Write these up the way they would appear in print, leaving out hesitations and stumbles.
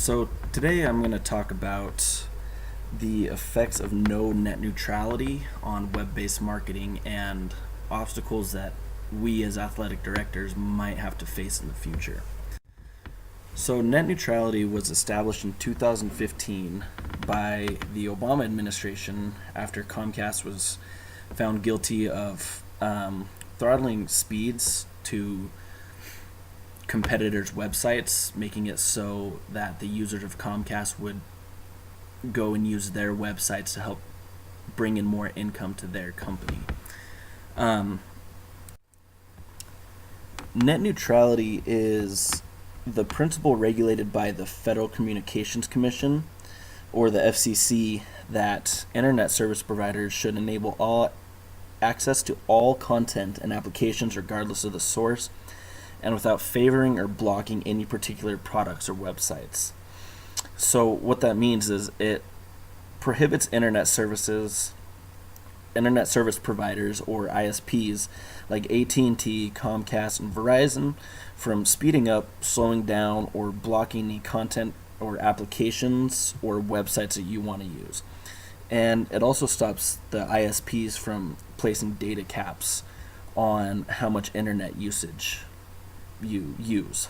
So today I'm going to talk about the effects of no net neutrality on web-based marketing and obstacles that we as athletic directors might have to face in the future. So net neutrality was established in 2015 by the Obama administration after Comcast was found guilty of throttling speeds to competitors' websites, making it so that the users of Comcast would go and use their websites to help bring in more income to their company. Um, Net neutrality is the principle regulated by the Federal Communications Commission, or the FCC, that internet service providers should enable all access to all content and applications regardless of the source and without favoring or blocking any particular products or websites. So what that means is it prohibits internet service providers or ISPs like AT&T, Comcast, and Verizon from speeding up, slowing down, or blocking the content or applications or websites that you want to use. And it also stops the ISPs from placing data caps on how much internet usage you use.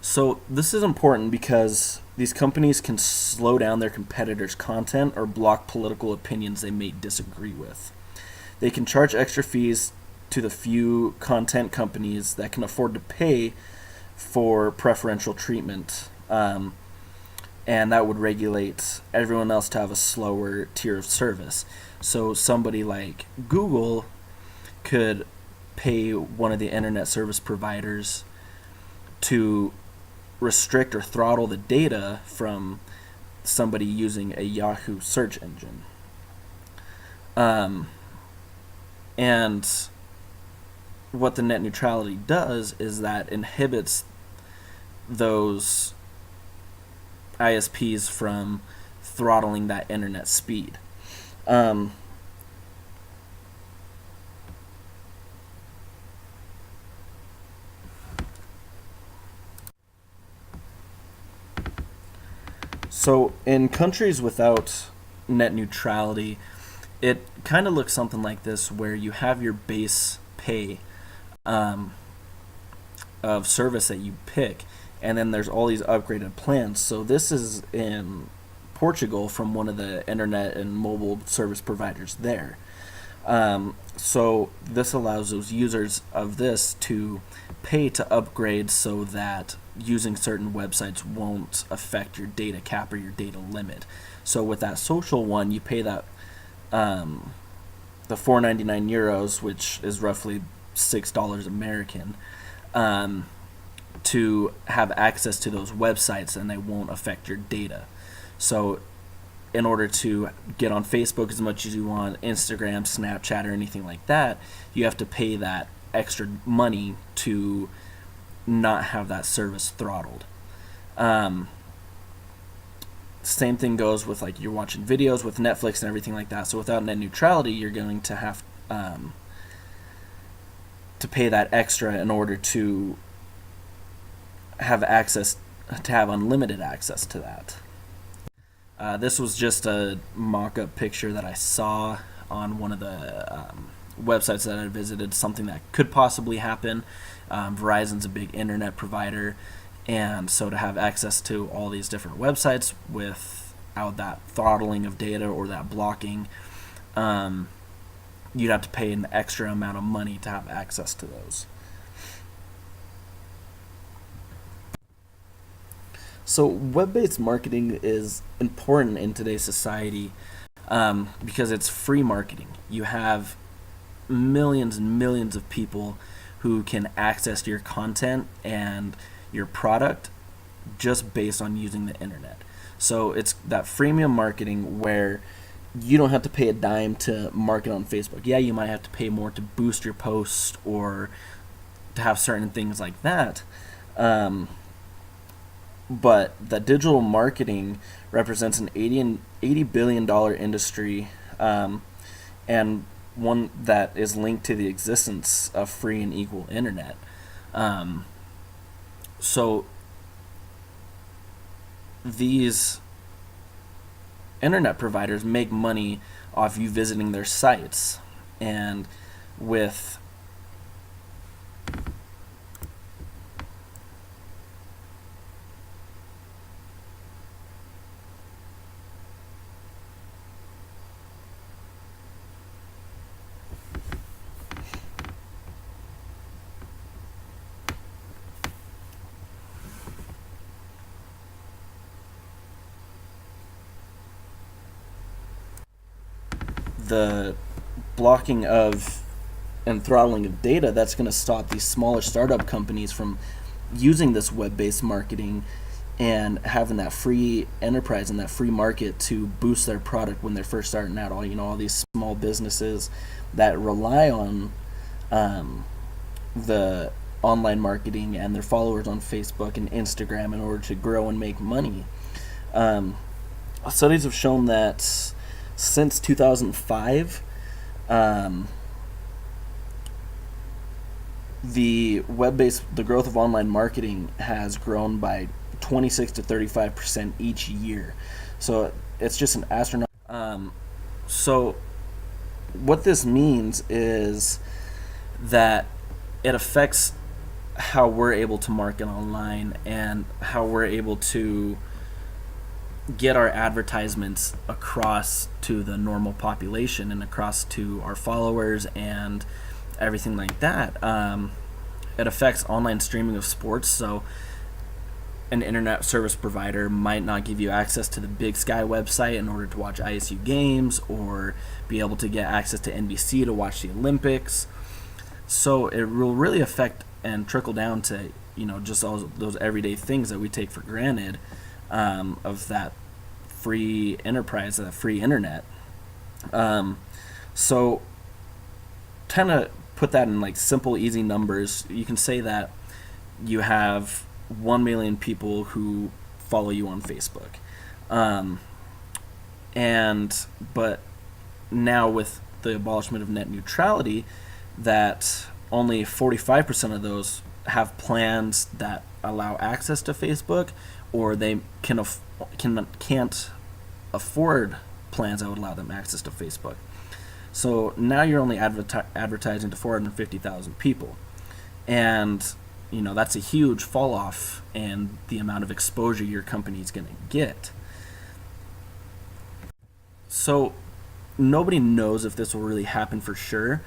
So this is important because these companies can slow down their competitors' content or block political opinions they may disagree with. They can charge extra fees to the few content companies that can afford to pay for preferential treatment, and that would regulate everyone else to have a slower tier of service. So somebody like Google could pay one of the internet service providers to restrict or throttle the data from somebody using a Yahoo search engine. And what the net neutrality does is that inhibits those ISPs from throttling that internet speed. So in countries without net neutrality, it kind of looks something like this, where you have your base pay of service that you pick, and then there's all these upgraded plans. So this is in Portugal from one of the internet and mobile service providers there. So this allows those users of this to pay to upgrade so that using certain websites won't affect your data cap or your data limit. So with that social one, you pay that the 4.99 euros, which is roughly $6 American, to have access to those websites, and they won't affect your data. So in order to get on Facebook as much as you want, Instagram, Snapchat, or anything like that, you have to pay that extra money to not have that service throttled. Same thing goes with, like, you're watching videos with Netflix and everything like that. So without net neutrality, you're going to have to pay that extra in order to have unlimited access to that. This was just a mock-up picture that I saw on one of the websites that I visited, something that could possibly happen. Verizon's a big internet provider, and so to have access to all these different websites without that throttling of data or that blocking, you'd have to pay an extra amount of money to have access to those. So web-based marketing is important in today's society because it's free marketing. You have millions and millions of people who can access your content and your product just based on using the internet. So it's that freemium marketing where you don't have to pay a dime to market on Facebook. Yeah, you might have to pay more to boost your posts or to have certain things like that. But the digital marketing represents an $80 billion industry, and one that is linked to the existence of free and equal internet. So these internet providers make money off you visiting their sites, and with the blocking of and throttling of data, that's going to stop these smaller startup companies from using this web-based marketing and having that free enterprise and that free market to boost their product when they're first starting out. All these small businesses that rely on the online marketing and their followers on Facebook and Instagram in order to grow and make money. Studies have shown that since 2005, the growth of online marketing has grown by 26 to 35% each year. So it's just an astronomical. So what this means is that it affects how we're able to market online and how we're able to get our advertisements across to the normal population and across to our followers and everything like that. It affects online streaming of sports. So an internet service provider might not give you access to the Big Sky website in order to watch ISU games, or be able to get access to NBC to watch the Olympics. So it will really affect and trickle down to just all those everyday things that we take for granted, of that free enterprise, that free internet. So kind of put that in like simple, easy numbers. You can say that you have 1 million people who follow you on Facebook. But now with the abolishment of net neutrality, that only 45% of those have plans that allow access to Facebook, or they can't afford plans that would allow them access to Facebook. So now you're only advertising to 450,000 people, and that's a huge fall off in the amount of exposure your company is going to get. So nobody knows if this will really happen for sure.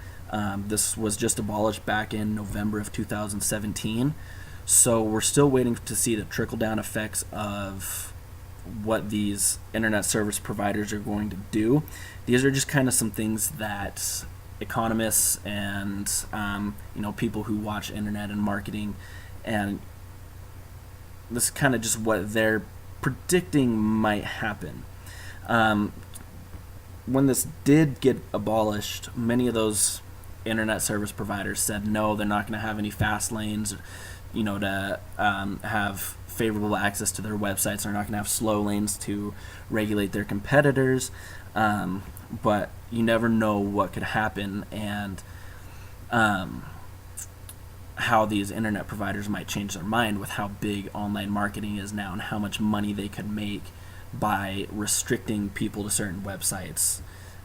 This was just abolished back in November of 2017. So we're still waiting to see the trickle-down effects of what these internet service providers are going to do. These are just kind of some things that economists and people who watch internet and marketing, and this is kind of just what they're predicting might happen. When this did get abolished, many of those internet service providers said no, they're not going to have any fast lanes, to have favorable access to their websites. They're not going to have slow lanes to regulate their competitors. But you never know what could happen, and how these internet providers might change their mind with how big online marketing is now and how much money they could make by restricting people to certain websites,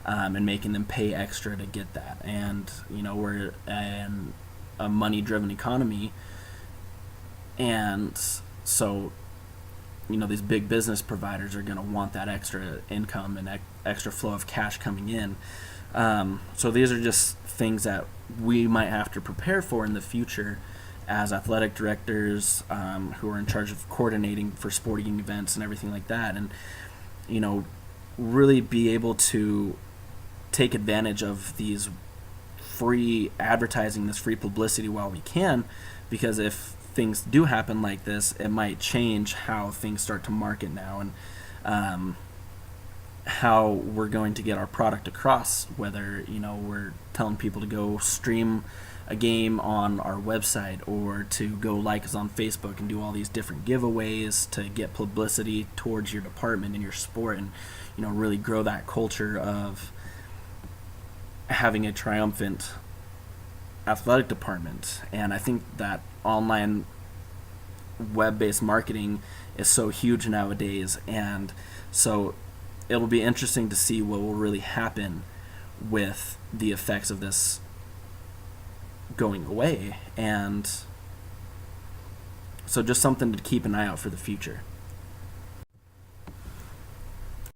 and making them pay extra to get that. And we're in a money-driven economy, and so these big business providers are going to want that extra income and extra flow of cash coming in. So these are just things that we might have to prepare for in the future as athletic directors, who are in charge of coordinating for sporting events and everything like that, and really be able to take advantage of these free advertising, this free publicity while we can, because if things do happen like this, it might change how things start to market now, and how we're going to get our product across, whether we're telling people to go stream a game on our website, or to go like us on Facebook and do all these different giveaways to get publicity towards your department and your sport, and really grow that culture of having a triumphant athletic department. And I think that online web-based marketing is so huge nowadays, and so it'll be interesting to see what will really happen with the effects of this going away. And so just something to keep an eye out for the future.